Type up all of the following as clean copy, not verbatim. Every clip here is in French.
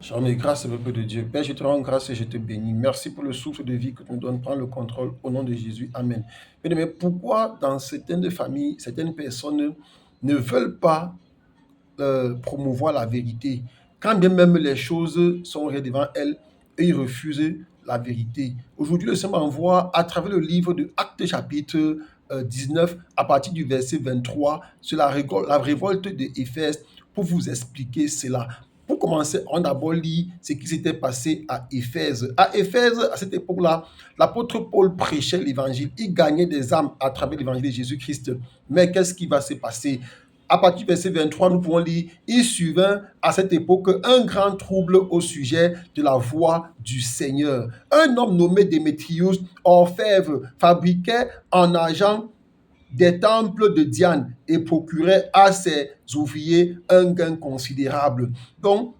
Shalom et grâce, peuple de Dieu. Père, je te rends grâce et je te bénis. Merci pour le souffle de vie que tu nous donnes. Prends le contrôle au nom de Jésus. Amen. Mais pourquoi dans certaines familles, certaines personnes ne veulent pas promouvoir la vérité? Quand bien même les choses sont réelles devant elles, et ils refusent la vérité. Aujourd'hui, le Seigneur m'envoie à travers le livre de Actes chapitre 19, à partir du verset 23, sur la révolte d'Éphèse, pour vous expliquer cela. Pour commencer, on a d'abord lu ce qui s'était passé à Éphèse. À Éphèse, à cette époque-là, l'apôtre Paul prêchait l'évangile. Il gagnait des âmes à travers l'évangile de Jésus-Christ. Mais qu'est-ce qui va se passer? À partir du verset 23, nous pouvons lire, il survint à cette époque un grand trouble au sujet de la voix du Seigneur. Un homme nommé Démétrius, orfèvre, fabriquait en argent des temples de Diane et procurait à ses ouvriers un gain considérable. Donc,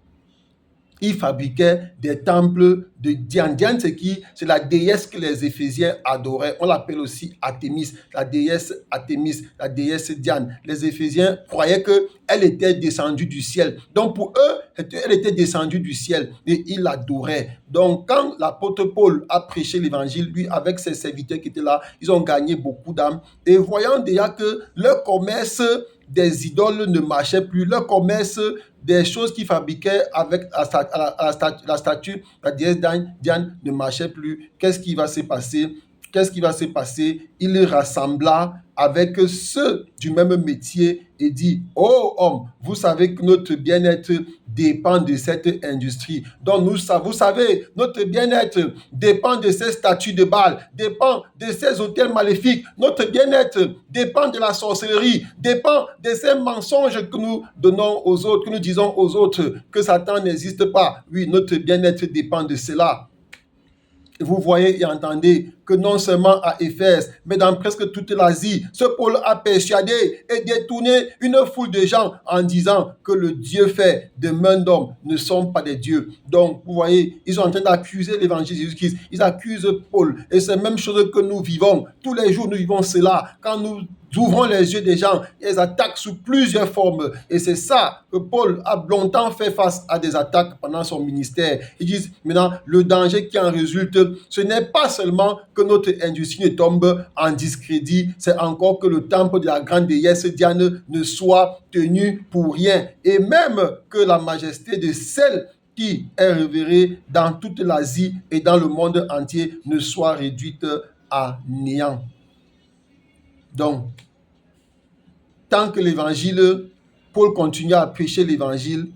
il fabriquait des temples de Diane. Diane, c'est qui? C'est la déesse que les Éphésiens adoraient. On l'appelle aussi Artémis, la déesse Artémis, la déesse Diane. Les Éphésiens croyaient qu'elle était descendue du ciel. Donc pour eux, elle était descendue du ciel et ils l'adoraient. Donc quand l'apôtre Paul a prêché l'évangile, lui, avec ses serviteurs qui étaient là, ils ont gagné beaucoup d'âmes. Et voyant déjà que le commerce des idoles ne marchait plus, le commerce des choses qu'ils fabriquaient avec la statue, la déesse Diane ne marchait plus. Qu'est-ce qui va se passer? Qu'est-ce qui va se passer? Il rassembla avec ceux du même métier et dit, oh homme, vous savez que notre bien-être dépend de cette industrie. Donc vous savez, notre bien-être dépend de ces statues de Baal, dépend de ces hôtels maléfiques. Notre bien-être dépend de la sorcellerie, dépend de ces mensonges que nous donnons aux autres, que nous disons aux autres que Satan n'existe pas. Oui, notre bien-être dépend de cela. Vous voyez et entendez que non seulement à Éphèse, mais dans presque toute l'Asie, ce Paul a persuadé et détourné une foule de gens en disant que le Dieu fait de main d'homme ne sont pas des dieux. Donc, vous voyez, ils sont en train d'accuser l'évangile de Jésus-Christ. Ils accusent Paul. Et c'est la même chose que nous vivons. Tous les jours, nous vivons cela. Quand nous ouvrons les yeux des gens, ils attaquent sous plusieurs formes. Et c'est ça que Paul a longtemps fait face à des attaques pendant son ministère. Ils disent maintenant, le danger qui en résulte, ce n'est pas seulement que notre industrie ne tombe en discrédit, c'est encore que le temple de la grande déesse Diane ne soit tenu pour rien. Et même que la majesté de celle qui est révérée dans toute l'Asie et dans le monde entier ne soit réduite à néant. Donc, tant que l'évangile, Paul continuait à prêcher l'évangile,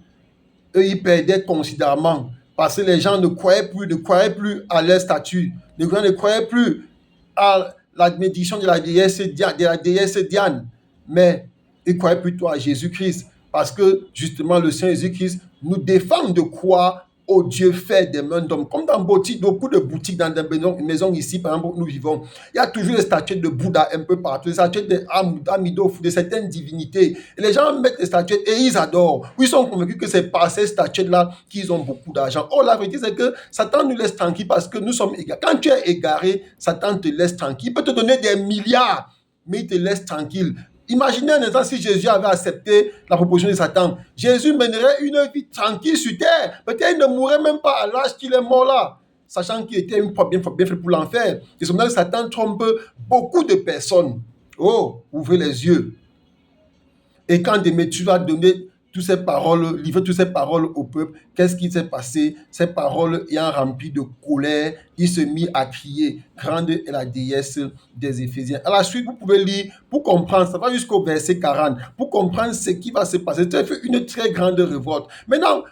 eux, ils perdaient considérablement parce que les gens ne croyaient plus à leur statut, ne croyaient plus à la bénédiction de la déesse Diane, mais ils croyaient plutôt à Jésus-Christ parce que justement le Seigneur Jésus-Christ nous défend de croire au Dieu fait des mains d'hommes. Comme dans beaucoup de boutiques, dans des maisons ici, par exemple, où nous vivons, il y a toujours des statuettes de Bouddha un peu partout, des statuettes d'Amido, de certaines divinités. Et les gens mettent des statuettes et ils adorent. Ils sont convaincus que c'est par ces statuettes-là qu'ils ont beaucoup d'argent. Or, la vérité, c'est que Satan nous laisse tranquille parce que nous sommes égarés. Quand tu es égaré, Satan te laisse tranquille. Il peut te donner des milliards, mais il te laisse tranquille. Imaginez un instant si Jésus avait accepté la proposition de Satan. Jésus mènerait une vie tranquille sur terre. Peut-être il ne mourrait même pas à l'âge qu'il est mort là, sachant qu'il était une fois bien fait pour l'enfer. Et c'est pour ça que Satan trompe beaucoup de personnes. Oh, ouvrez les yeux. Et quand Démétrius a donné toutes ces paroles, livré toutes ces paroles au peuple, qu'est-ce qui s'est passé? Ces paroles ayant rempli de colère, il se mit à crier, grande est la déesse des Éphésiens. À la suite, vous pouvez lire, pour comprendre, ça va jusqu'au verset 40, pour comprendre ce qui va se passer. Ça fait une très grande révolte. Maintenant,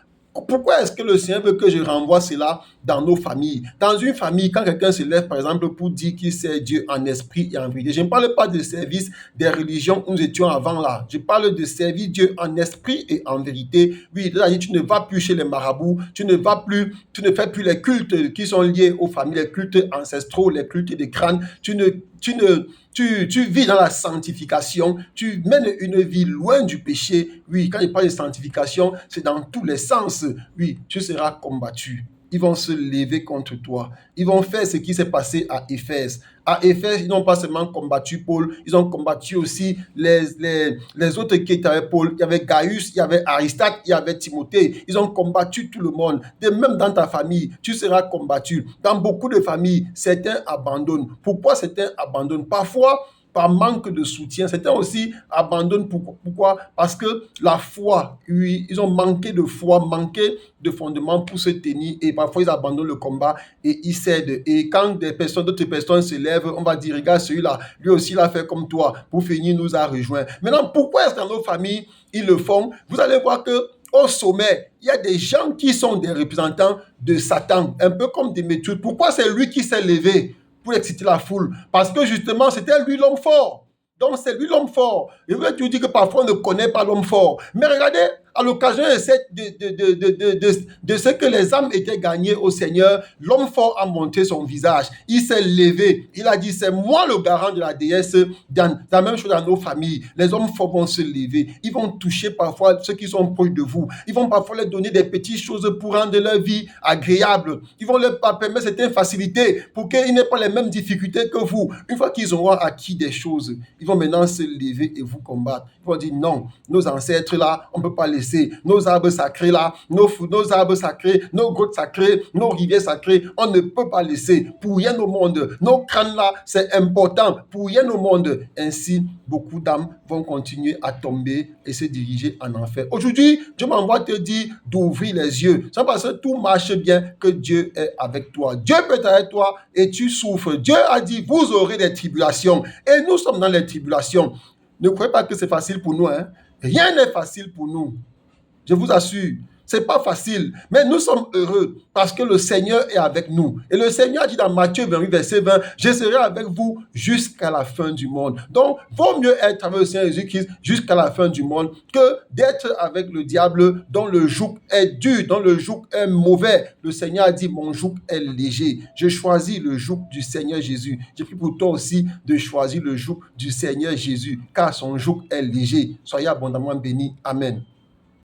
pourquoi est-ce que le Seigneur veut que je renvoie cela dans nos familles? Dans une famille, quand quelqu'un se lève, par exemple, pour dire qu'il sert Dieu en esprit et en vérité, je ne parle pas de service des religions où nous étions avant là. Je parle de servir Dieu en esprit et en vérité. Oui, c'est-à-dire tu ne vas plus chez les marabouts, tu ne fais plus les cultes qui sont liés aux familles, les cultes ancestraux, les cultes des crânes. Tu vis dans la sanctification, tu mènes une vie loin du péché. Oui, quand il parle de sanctification, c'est dans tous les sens. Oui, tu seras combattu. ils vont se lever contre toi. Ils vont faire ce qui s'est passé à Éphèse. À Éphèse, ils n'ont pas seulement combattu Paul, ils ont combattu aussi les autres qui étaient avec Paul. Il y avait Gaius, il y avait Aristarque, il y avait Timothée. Ils ont combattu tout le monde. Et même dans ta famille, tu seras combattu. Dans beaucoup de familles, certains abandonnent. Pourquoi certains abandonnent? Parfois, par manque de soutien. Certains aussi abandonnent. Pourquoi? Parce que la foi, oui, ils ont manqué de foi, manqué de fondement pour se tenir et parfois ils abandonnent le combat et ils cèdent. Et quand d'autres personnes se lèvent, on va dire, regarde celui-là, lui aussi il a fait comme toi, pour finir, nous a rejoint. Maintenant, pourquoi est-ce que dans nos familles, ils le font? Vous allez voir que au sommet, il y a des gens qui sont des représentants de Satan, un peu comme Démétrius. Pourquoi c'est lui qui s'est levé pour exciter la foule? Parce que justement, c'était lui l'homme fort. Donc, c'est lui l'homme fort. Et vous dire que parfois, on ne connaît pas l'homme fort. Mais regardez, à l'occasion de ce que les âmes étaient gagnées au Seigneur, l'homme fort a montré son visage. Il s'est levé. Il a dit, c'est moi le garant de la déesse. Dans la même chose dans nos familles. Les hommes forts vont se lever. Ils vont toucher parfois ceux qui sont proches de vous. Ils vont parfois leur donner des petites choses pour rendre leur vie agréable. Ils vont leur permettre certaines facilités pour qu'ils n'aient pas les mêmes difficultés que vous. Une fois qu'ils auront acquis des choses, ils vont maintenant se lever et vous combattre. Ils vont dire, non, nos ancêtres là, on ne peut pas laisser. Nos arbres sacrés là, nos arbres sacrés, nos grottes sacrées, nos rivières sacrées, on ne peut pas laisser. Pour rien au monde, nos crânes là, c'est important. Pour rien au monde. Ainsi, beaucoup d'âmes vont continuer à tomber et se diriger en enfer. Aujourd'hui, Dieu m'envoie te dire d'ouvrir les yeux. C'est parce que tout marche bien que Dieu est avec toi. Dieu peut être avec toi et tu souffres. Dieu a dit, vous aurez des tribulations. Et nous sommes dans les tribulations. Ne croyez pas que c'est facile pour nous. Hein? Rien n'est facile pour nous. Je vous assure, ce n'est pas facile, mais nous sommes heureux parce que le Seigneur est avec nous. Et le Seigneur dit dans Matthieu 28, verset 20, je serai avec vous jusqu'à la fin du monde. Donc, vaut mieux être avec le Seigneur Jésus-Christ jusqu'à la fin du monde que d'être avec le diable dont le joug est dur, dont le joug est mauvais. Le Seigneur a dit, mon joug est léger. Je choisis le joug du Seigneur Jésus. J'ai pris pour toi aussi de choisir le joug du Seigneur Jésus, car son joug est léger. Soyez abondamment bénis. Amen.